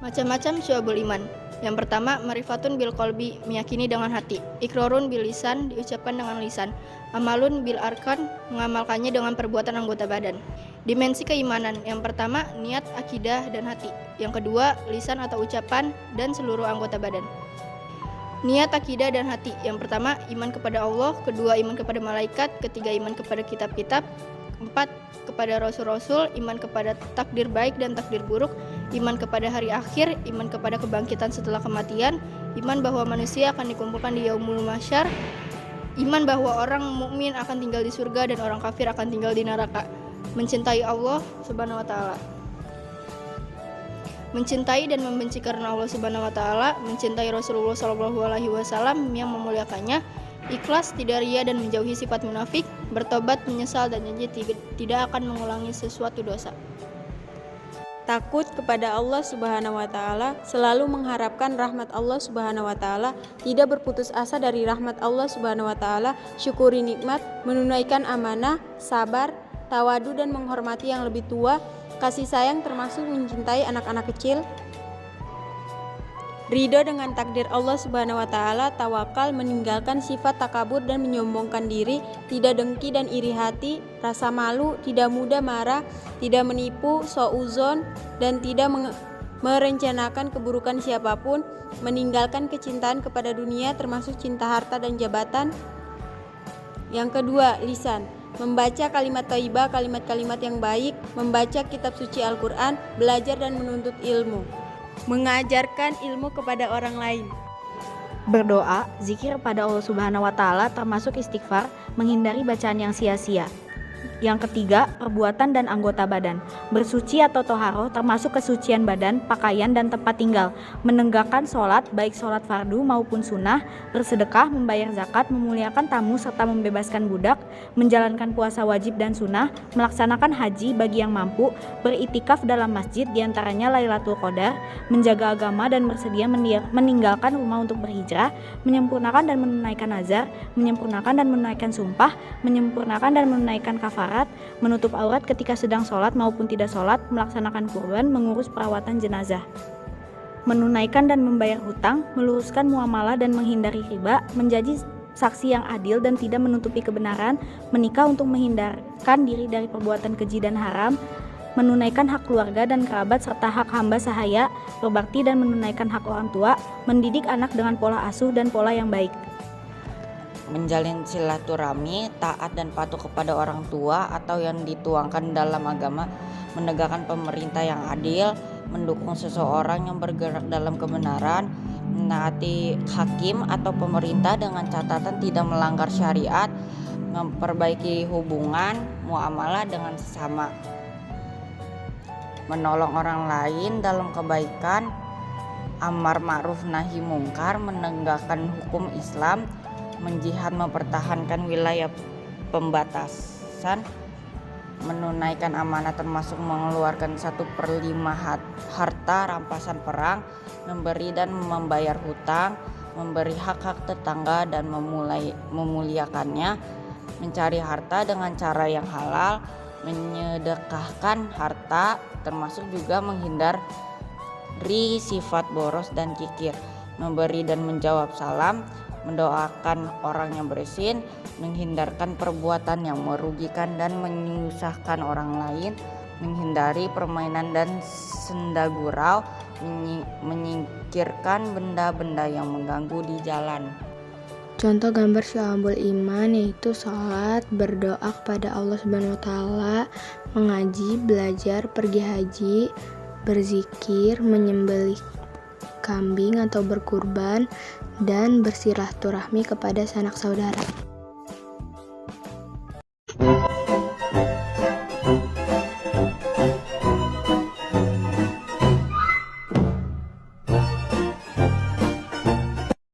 Macam-macam syu'abul iman. Yang pertama, marifatun bil qalbi, meyakini dengan hati. Ikrorun bil lisan, diucapkan dengan lisan. Amalun bil arkan, mengamalkannya dengan perbuatan anggota badan. Dimensi keimanan. Yang pertama, niat, akidah, dan hati. Yang kedua, lisan atau ucapan, dan seluruh anggota badan. Niat, akidah, dan hati. Yang pertama, iman kepada Allah. Kedua, iman kepada malaikat. Ketiga, iman kepada kitab-kitab. Empat, kepada rasul-rasul. Iman kepada takdir baik dan takdir buruk. Iman kepada hari akhir. Iman kepada kebangkitan setelah kematian. Iman bahwa manusia akan dikumpulkan di yaumul mahsyar. Iman bahwa orang mukmin akan tinggal di surga dan orang kafir akan tinggal di neraka. Mencintai Allah Subhanahu wa taala. Mencintai dan membenci karena Allah Subhanahu wa taala, mencintai Rasulullah Shallallahu alaihi wasallam yang memuliakannya, ikhlas, tidak ria dan menjauhi sifat munafik, bertobat, menyesal dan janji tidak akan mengulangi sesuatu dosa. Takut kepada Allah Subhanahu wa taala, selalu mengharapkan rahmat Allah Subhanahu wa taala, tidak berputus asa dari rahmat Allah Subhanahu wa taala, syukuri nikmat, menunaikan amanah, sabar, tawadu dan menghormati yang lebih tua, kasih sayang termasuk mencintai anak-anak kecil, ridho dengan takdir Allah Subhanahu wa taala, tawakal, meninggalkan sifat takabur dan menyombongkan diri, tidak dengki dan iri hati, rasa malu, tidak mudah marah, tidak menipu, suudzon dan tidak merencanakan keburukan siapapun, meninggalkan kecintaan kepada dunia termasuk cinta harta dan jabatan. Yang kedua, lisan. Membaca kalimat thayyibah, kalimat-kalimat yang baik, membaca kitab suci Al-Quran, belajar dan menuntut ilmu, mengajarkan ilmu kepada orang lain. Berdoa, zikir pada Allah Subhanahu wa taala termasuk istighfar, menghindari bacaan yang sia-sia. Yang ketiga, perbuatan dan anggota badan. Bersuci atau toharoh termasuk kesucian badan, pakaian, dan tempat tinggal. Menegakkan sholat, baik sholat fardu maupun sunnah, bersedekah, membayar zakat, memuliakan tamu, serta membebaskan budak, menjalankan puasa wajib dan sunnah, melaksanakan haji bagi yang mampu, beritikaf dalam masjid diantaranya Lailatul Qadar, menjaga agama dan bersedia meninggalkan rumah untuk berhijrah, menyempurnakan dan menunaikan nazar, menyempurnakan dan menunaikan sumpah, menyempurnakan dan menunaikan kafarat, menutup aurat ketika sedang sholat maupun tidak sholat, melaksanakan kurban, mengurus perawatan jenazah, menunaikan dan membayar hutang, meluruskan muamalah dan menghindari riba, menjadi saksi yang adil dan tidak menutupi kebenaran, menikah untuk menghindarkan diri dari perbuatan keji dan haram, menunaikan hak keluarga dan kerabat serta hak hamba sahaya, berbakti dan menunaikan hak orang tua, mendidik anak dengan pola asuh dan pola yang baik. Menjalin silaturahmi, taat dan patuh kepada orang tua atau yang dituangkan dalam agama, menegakkan pemerintah yang adil, mendukung seseorang yang bergerak dalam kebenaran, menaati hakim atau pemerintah dengan catatan tidak melanggar syariat, memperbaiki hubungan muamalah dengan sesama, menolong orang lain dalam kebaikan, amar ma'ruf nahi mungkar, menegakkan hukum Islam, menjihad mempertahankan wilayah pembatasan, menunaikan amanah termasuk mengeluarkan 1/5 harta rampasan perang, memberi dan membayar hutang, memberi hak-hak tetangga dan memuliakannya, mencari harta dengan cara yang halal, menyedekahkan harta termasuk juga menghindari sifat boros dan kikir, memberi dan menjawab salam, mendoakan orang yang bersin, menghindarkan perbuatan yang merugikan dan menyusahkan orang lain, menghindari permainan dan senda gurau, menyingkirkan benda-benda yang mengganggu di jalan. Contoh gambar syu'abul iman yaitu sholat, berdoa kepada Allah Subhanahu wa taala, mengaji, belajar, pergi haji, berzikir, menyembelih kambing atau berkurban, dan bersilaturahmi kepada sanak saudara.